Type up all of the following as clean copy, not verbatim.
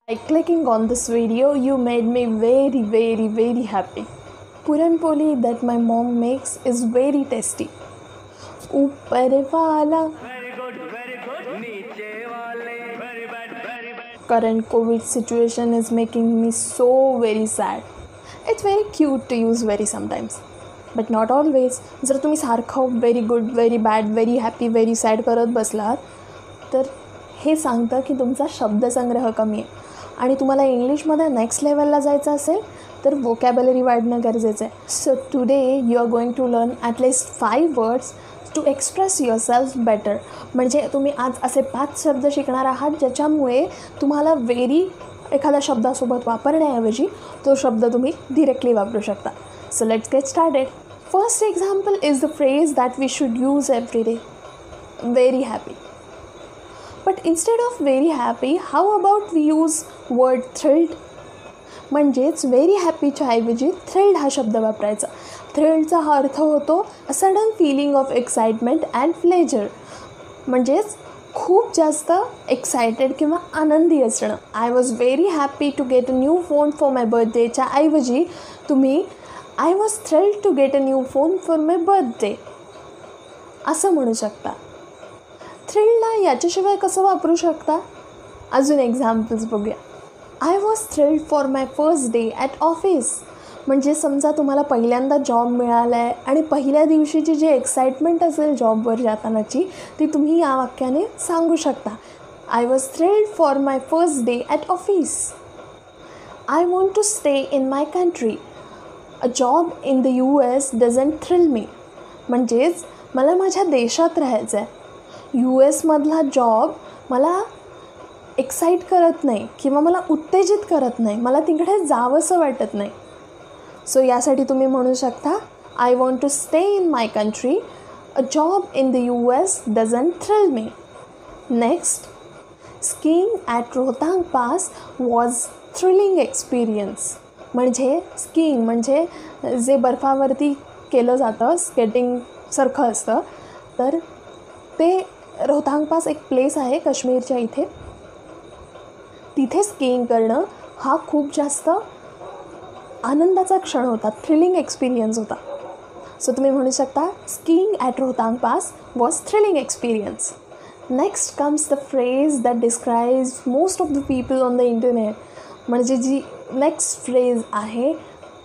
By clicking on this video, you made me very happy. Puran poli that my mom makes is very tasty. Upar wala. Very good, niche wale. Very bad. Current COVID situation is making me so very sad. It's very cute to use very sometimes. But not always. जर तुम्ही सारखं very good, very bad, very happy, very sad करत बसलात तर हे सांगतं की तुमचा शब्दसंग्रह कमी आहे आणि तुम्हाला इंग्लिशमध्ये नेक्स्ट लेवलला जायचं असेल तर वोकॅबलरी वाढणं गरजेचं आहे. So today you are going to learn at least 5 words to express yourself better. म्हणजे तुम्ही आज असे 5 शब्द शिकणार आहात ज्याच्यामुळे तुम्हाला एखाद्या शब्दासोबत वापरण्याऐवजी तो शब्द तुम्ही डिरेक्टली वापरू शकता. So let's get started. First example is the phrase that we should use every day. Very happy. But instead of very happy, how about we use word thrilled? म्हणजेच very happyच्या ऐवजी thrilled हा शब्द वापरायचा. Thrilledचा हा अर्थ होतो a sudden feeling of excitement and pleasure. म्हणजेच खूप जास्त एक्सायटेड किंवा आनंदी असणं. I was very happy to get a new phone for my बर्थडेच्या ऐवजी तुम्ही I was thrilled to get a new phone for my birthday असं म्हणू शकता. थ्रिलला याच्याशिवाय कसं वापरू शकता? अजून एक्झाम्पल्स बघूया. I was thrilled for my first day at office. म्हणजे समजा तुम्हाला पहिल्यांदा जॉब मिळाला आहे आणि पहिल्या दिवशीची जी एक्साइटमेंट असेल जॉबवर जातानाची ती तुम्ही या वाक्याने सांगू शकता. I was thrilled for my first day at office. I want to stay in my country. A job in the US doesn't thrill me. म्हणजेच मला माझ्या देशात राहायचं आहे. US मधला जॉब मला एक्साईट करत नाही किंवा मला उत्तेजित करत नाही. मला तिकडे जावंसं वाटत नाही. सो यासाठी तुम्ही म्हणू शकता I want to stay in my country. A job in the US doesn't thrill me. Next, skiing at Rohtang Pass was thrilling experience. म्हणजे स्कीइंग म्हणजे जे बर्फावरती केलं जातं स्केटिंगसारखं असतं. तर ते रोहतांग पास एक प्लेस आहे काश्मीरच्या इथे. तिथे स्कीइंग करणं हा खूप जास्त आनंदाचा क्षण होता. थ्रिलिंग एक्सपिरियन्स होता. सो तुम्ही म्हणू शकता skiing at Rohtang Pass was thrilling experience. Next comes the phrase that describes most of the people on the internet. म्हणजे जी नेक्स्ट फ्रेज आहे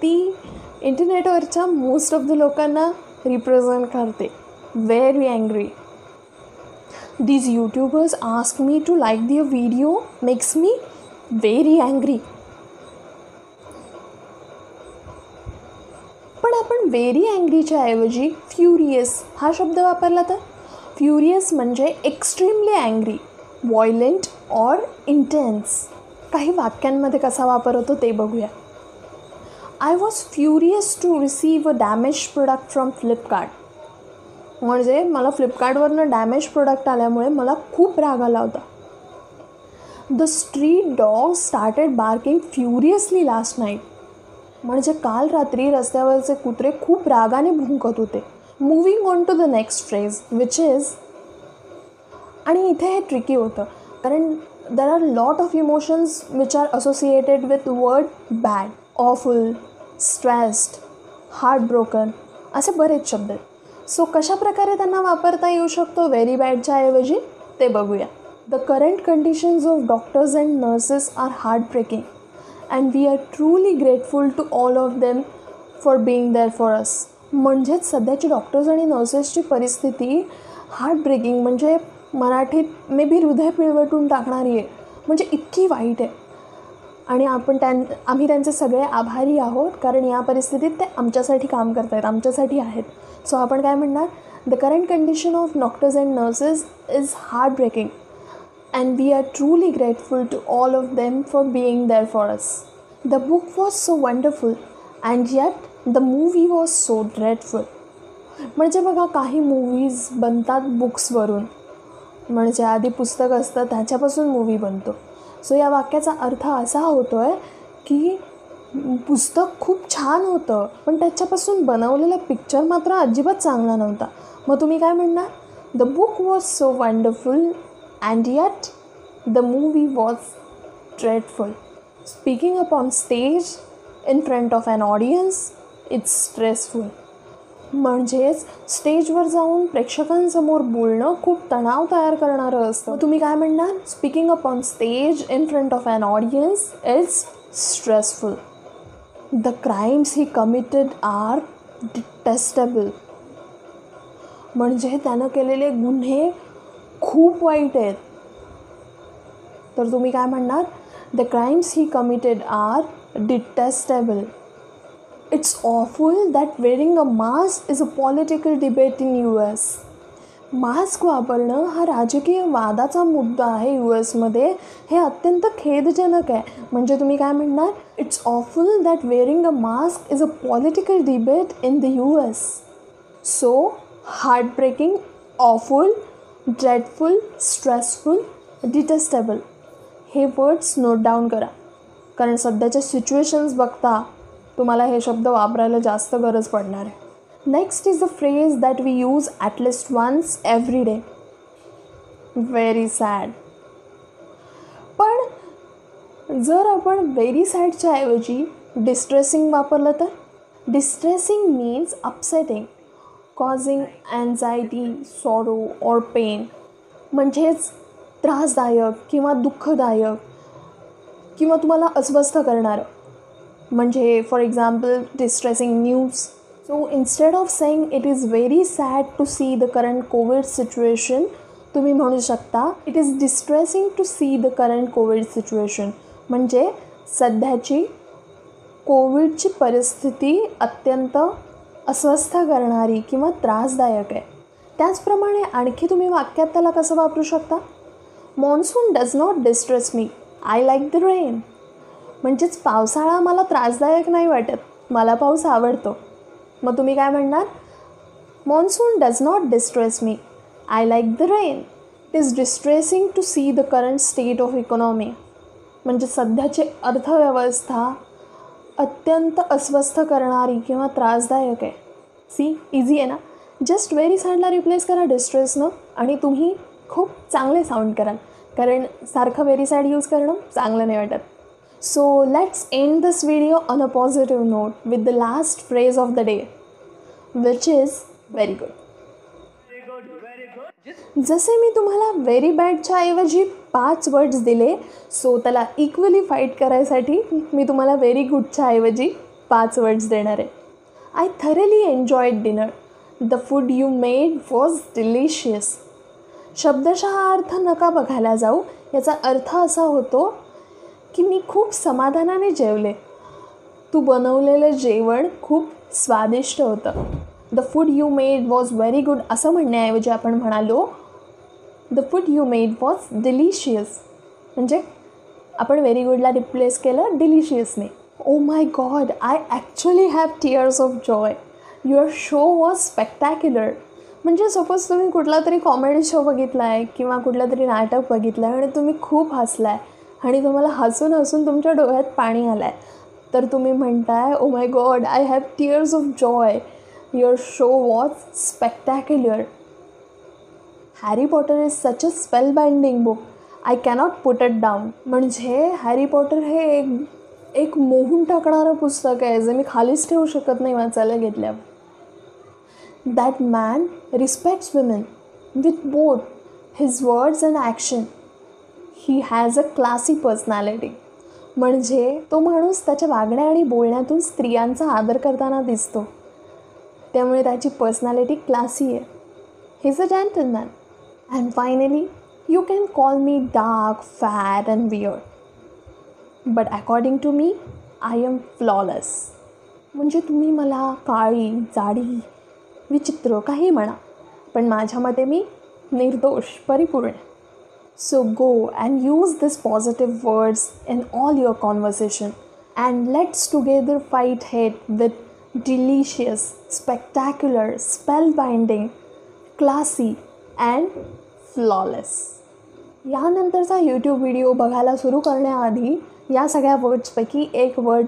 ती इंटरनेटवरच्या मोस्ट ऑफ द लोकांना रिप्रेझेंट करते. Very angry. These YouTubers ask me to like their video makes me very angry. पण आपण very अँग्रीच्या ऐवजी furious हा शब्द वापरला तर फ्युरियस म्हणजे extremely angry, violent or intense. काही वाक्यांमध्ये कसा वापर होतो ते बघूया. I was furious to receive a damage product from Flipkart. म्हणजे मला फ्लिपकार्टवरनं डॅमेज प्रोडक्ट आल्यामुळे मला खूप राग आला होता. The street dog started barking furiously last night. म्हणजे काल रात्री रस्त्यावरचे कुत्रे खूप रागाने भुंकत होते. Moving on to the next phrase which is, आणि इथे हे ट्रिकी होतं कारण there are lot of emotions which are associated with word bad, awful, stressed, heart broken असे बरेच शब्द आहेत. सो कशा प्रकारे त्यांना वापरता येऊ शकतो व्हेरी बॅडच्या ऐवजी ते बघूया. The current conditions of doctors and nurses are heart breaking and we are truly grateful to all of them for being there for us. म्हणजेच सध्याची डॉक्टर्स आणि नर्सेसची परिस्थिती हार्ट ब्रेकिंग म्हणजे मराठीत मे बी हृदय पिळवटून टाकणारी आहे. म्हणजे इतकी वाईट आहे आणि आम्ही त्यांचे सगळे आभारी आहोत कारण या परिस्थितीत ते आमच्यासाठी काम करत आहेत, आमच्यासाठी आहेत. सो आपण काय म्हणणार, the current condition of doctors and nurses is heart breaking and we are truly grateful to all of them for being there for us. The book was so wonderful and yet the movie was so dreadful. म्हणजे बघा काही movies बनतात बुक्सवरून. म्हणजे आधी पुस्तक असतं त्याच्यापासून movie बनतो. सो या वाक्याचा अर्थ असा होतो आहे की पुस्तक खूप छान होतं पण त्याच्यापासून बनवलेला पिक्चर मात्र अजिबात चांगला नव्हता. मग तुम्ही काय म्हणणार, the book was so wonderful and yet the movie was dreadful. Speaking up on stage in front of an audience, it's stressful. म्हणजेच स्टेजवर जाऊन प्रेक्षकांसमोर बोलणं खूप तणाव तयार करणारं असतं. तुम्ही काय म्हणणार? Speaking up on stage in front of an audience is stressful. The crimes he committed are detestable. म्हणजे त्यानं केलेले गुन्हे खूप वाईट आहेत. तर तुम्ही काय म्हणणार? The crimes he committed are detestable. It's awful that wearing a mask is a political debate in US. Mask वापरणं हा राजकीय वादाचा मुद्दा आहे US मध्ये. हे अत्यंत खेदजनक आहे. म्हणजे तुम्ही काय म्हणणार? It's awful that wearing a mask is a political debate in the US. So heartbreaking, awful, dreadful, stressful, detestable हे वर्ड्स नोट डाऊन करा. कारण सध्याच्या सिच्युएशन्स बघता तुम्हाला हे शब्द वापरायला जास्त गरज पडणार आहे. Next is the phrase that we use at least once every day. Very sad. पण जर आपण व्हेरी सॅडच्या ऐवजी डिस्ट्रेसिंग वापरलं तर? Distressing means upsetting, causing anxiety, sorrow or pain. म्हणजेच त्रासदायक किंवा दुःखदायक किंवा तुम्हाला अस्वस्थ करणारं. म्हणजे for example distressing news. So instead of saying it is very sad to see the current COVID situation, तुम्ही म्हणू शकता it is distressing to see the current COVID situation. म्हणजे सध्याची कोविडची परिस्थिती अत्यंत अस्वस्थ करणारी किंवा त्रासदायक आहे. त्याचप्रमाणे आणखी तुम्ही वाक्यात त्याला कसं वापरू शकता? Monsoon does not distress me, I like the rain. म्हणजेच पावसाळा मला त्रासदायक नाही वाटत, मला पाऊस आवडतो. मग तुम्ही काय म्हणणार? Monsoon does not distress me, I like the rain. It is distressing to see the current state of economy. म्हणजे सध्याची अर्थव्यवस्था अत्यंत अस्वस्थ करणारी किंवा त्रासदायक आहे. सी, इझी आहे ना? जस्ट व्हेरी सॅडला रिप्लेस करा डिस्ट्रेसनं आणि तुम्ही खूप चांगले साऊंड कराल. कारण सारखं व्हेरी सॅड यूज करणं चांगलं नाही वाटत. So let's end this video on a positive note with the last phrase of the day, which is very good. जसे मी तुम्हाला व्हेरी बॅडच्या ऐवजी 5 वर्ड्स दिले, सो त्याला इक्वली फाईट करायसाठी मी तुम्हाला व्हेरी गुडच्या ऐवजी 5 वर्ड्स देणार आहे. I thoroughly enjoyed dinner. The food you made was delicious. शब्दशः अर्थ नका बघायला जाऊ. याचा अर्थ असा होतो की मी खूप समाधानाने जेवले. तू बनवलेलं जेवण खूप स्वादिष्ट होतं. The food you made was very good असं म्हणण्याऐवजी आपण म्हणालो the food you made was delicious. म्हणजे आपण व्हेरी गुडला रिप्लेस केलं डिलिशियसने. Oh my god, I actually have tears of joy. Your show was spectacular. म्हणजे सपोज तुम्ही कुठला तरी कॉमेडी शो बघितला आहे किंवा कुठलं तरी नाटक बघितलं आहे आणि तुम्ही खूप हसला आहे आणि तुम्हाला हसून हसून तुमच्या डोळ्यात पाणी आलं आहे, तर तुम्ही म्हणताय oh my god, I have tears of joy. Your show was spectacular. Harry Potter is such a spellbinding book, I cannot put it down. म्हणजे हॅरी पॉटर हे एक मोहून टाकणारं पुस्तक आहे जे मी खालीच ठेवू शकत नाही वाचायला घेतल्यावर. That man respects women with both his words and action. He has a classy personality. म्हणजे तो माणूस त्याच्या वागण्या आणि बोलण्यातून स्त्रियांचा आदर करताना दिसतो. त्यामुळे त्याची पर्सनॅलिटी क्लासी आहे. He is a gentleman. And finally you can call me dark, fat and weird, but according to me I am flawless. म्हणजे तुम्ही मला काळी, जाडी, विचित्र काही म्हणा, पण माझ्या मते मी निर्दोष, परिपूर्ण. So go and use these positive words in all your conversation, and let's together fight hate with delicious, spectacular, spellbinding, classy and flawless. यानंतरचा यूट्यूब व्हिडिओ बघायला सुरू करण्याआधी या सगळ्या वर्ड्सपैकी एक वर्ड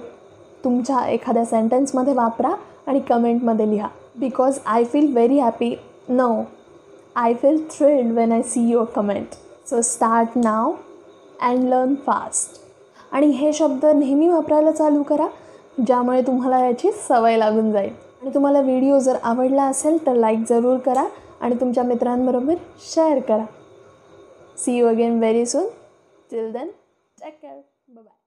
तुमच्या एखाद्या सेंटेन्समध्ये वापरा आणि कमेंटमध्ये लिहा. Because I feel very happy. No, I feel thrilled when I see your comment. So start now and learn fast. आणि हे शब्द नेहमी वापरायला चालू करा, ज्यामुळे तुम्हाला याची सवय लागून जाईल. आणि तुम्हाला व्हिडिओ जर आवडला असेल तर लाईक जरूर करा आणि तुमच्या मित्रांबरोबर शेअर करा. See you again very soon. Till then take care. Bye bye.